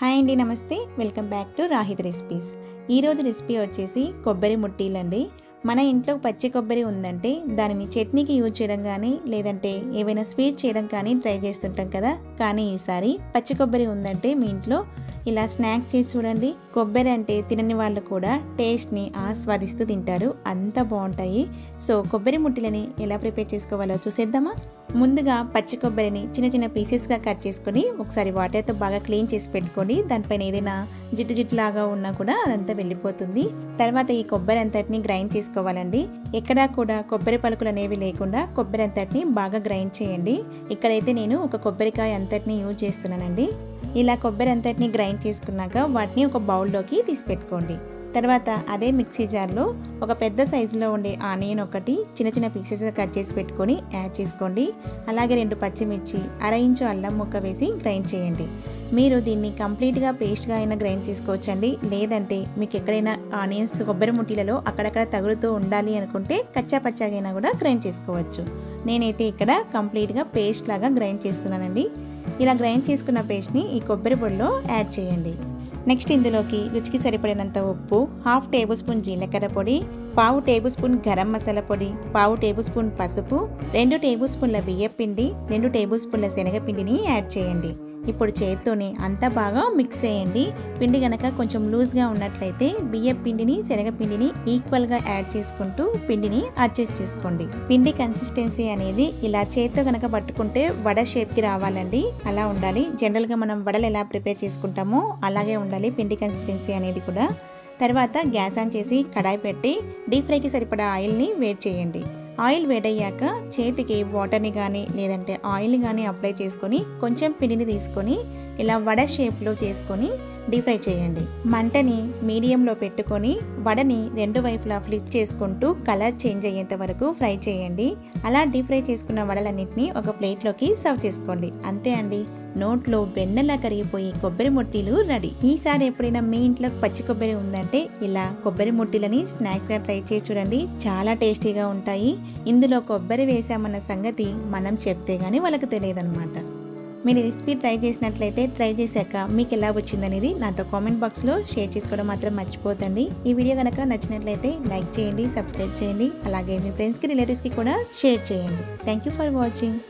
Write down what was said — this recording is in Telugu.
హాయ్ అండి, నమస్తే. Welcome back to Rahith recipes. ఈరోజు రెసిపీ వచ్చేసి కొబ్బరి ముట్టీలండి. మన ఇంట్లో పచ్చి కొబ్బరి ఉందంటే దానిని చట్నీకి యూజ్ చేయడం కానీ లేదంటే ఏవైనా స్వీట్ చేయడం కానీ ట్రై చేస్తుంటాం కదా. కానీ ఈసారి పచ్చి కొబ్బరి ఉందంటే మీ ఇంట్లో ఇలా స్నాక్ చేసి చూడండి. కొబ్బరి అంటే తినని వాళ్ళు కూడా టేస్ట్ని ఆస్వాదిస్తూ తింటారు, అంత బాగుంటాయి. సో కొబ్బరి ముట్టిలని ఎలా ప్రిపేర్ చేసుకోవాలో చూసేద్దామా. ముందుగా పచ్చి కొబ్బరిని చిన్న చిన్న పీసెస్గా కట్ చేసుకొని ఒకసారి వాటర్తో బాగా క్లీన్ చేసి పెట్టుకోండి. దానిపైన ఏదైనా జిడ్డు లాగా ఉన్నా కూడా అదంతా వెళ్ళిపోతుంది. తర్వాత ఈ కొబ్బరి అంతటిని గ్రైండ్ చేసుకోవాలండి. ఎక్కడా కూడా కొబ్బరి పలుకులు అనేవి లేకుండా కొబ్బరి అంతటిని బాగా గ్రైండ్ చేయండి. ఇక్కడైతే నేను ఒక కొబ్బరికాయ అంతటిని యూజ్ చేస్తున్నానండి. ఇలా కొబ్బరి అంతటిని గ్రైండ్ చేసుకున్నాక వాటిని ఒక బౌల్లోకి తీసి పెట్టుకోండి. తర్వాత అదే మిక్సీ జార్లో ఒక పెద్ద సైజులో ఉండే ఆనియన్ ఒకటి చిన్న చిన్న పీసెస్గా కట్ చేసి పెట్టుకొని యాడ్ చేసుకోండి. అలాగే 2 పచ్చిమిర్చి, అర ఇంచు అల్లం ముక్క వేసి గ్రైండ్ చేయండి. మీరు దీన్ని కంప్లీట్గా పేస్ట్గా అయినా గ్రైండ్ చేసుకోవచ్చండి. లేదంటే మీకు ఎక్కడైనా ఆనియన్స్ కొబ్బరి ముట్టిలలో అక్కడక్కడ తగులుతూ ఉండాలి అనుకుంటే కచ్చా పచ్చాగైనా కూడా గ్రైండ్ చేసుకోవచ్చు. నేనైతే ఇక్కడ కంప్లీట్గా పేస్ట్ లాగా గ్రైండ్ చేస్తున్నానండి. ఇలా గ్రైండ్ చేసుకున్న పేస్ట్ని ఈ కొబ్బరి పొడిలో యాడ్ చేయండి. నెక్స్ట్ ఇందులోకి రుచికి సరిపడినంత ఉప్పు, 1/2 టేబుల్ స్పూన్ జీలకర్ర పొడి, 1/4 టేబుల్ స్పూన్ గరం మసాలా పొడి, 1/4 టేబుల్ స్పూన్ పసుపు, 2 టేబుల్ స్పూన్ల బియ్యపిండి, 2 టేబుల్ స్పూన్ల శనగపిండిని యాడ్ చేయండి. ఇప్పుడు చేత్తోనే అంతా బాగా మిక్స్ చేయండి. పిండి కనుక కొంచెం లూజ్గా ఉన్నట్లయితే బియ్య పిండిని శనగపిండిని ఈక్వల్గా యాడ్ చేసుకుంటూ పిండిని అడ్జస్ట్ చేసుకోండి. పిండి కన్సిస్టెన్సీ అనేది ఇలా చేత్తో కనుక పట్టుకుంటే వడ షేప్కి రావాలండి, అలా ఉండాలి. జనరల్గా మనం వడలు ఎలా ప్రిపేర్ చేసుకుంటామో అలాగే ఉండాలి పిండి కన్సిస్టెన్సీ అనేది కూడా. తర్వాత గ్యాస్ ఆన్ చేసి కడాయి పెట్టి డీప్ ఫ్రైకి సరిపడా ఆయిల్ని వేడి చేయండి. ఆయిల్ వేడయ్యాక చేతికి వాటర్ని కానీ లేదంటే ఆయిల్ని కానీ అప్లై చేసుకొని కొంచెం పిండిని తీసుకొని ఇలా వడ షేప్లో చేసుకొని డీప్ ఫ్రై చేయండి. మంటని మీడియంలో పెట్టుకొని వడని 2 వైపులా ఫ్లిప్ చేసుకుంటూ కలర్ చేంజ్ అయ్యేంత వరకు ఫ్రై చేయండి. అలా డీప్ ఫ్రై చేసుకున్న వడలన్నింటినీ ఒక ప్లేట్లోకి సర్వ్ చేసుకోండి. అంతే అండి, నోట్లో వెన్నెలా కరిగిపోయి కొబ్బరి ముట్టీలు రెడీ. ఈసారి ఎప్పుడైనా మీ ఇంట్లో పచ్చి కొబ్బరి ఉందంటే ఇలా కొబ్బరి ముట్టీలని స్నాక్స్గా ట్రై చేసి చూడండి, చాలా టేస్టీగా ఉంటాయి. ఇందులో కొబ్బరి వేసామన్న సంగతి మనం చెప్తే గానీ వాళ్ళకి తెలియదన్నమాట. మీరు రెసిపీ ట్రై చేసినట్లయితే ట్రై చేశాక మీకు ఎలా వచ్చిందనేది నాతో కామెంట్ బాక్స్లో షేర్ చేసుకోవడం మాత్రం మర్చిపోతండి. ఈ వీడియో కనుక నచ్చినట్లయితే లైక్ చేయండి, సబ్స్క్రైబ్ చేయండి, అలాగే మీ ఫ్రెండ్స్కి రిలేటివ్స్కి కూడా షేర్ చేయండి. Thank you for watching.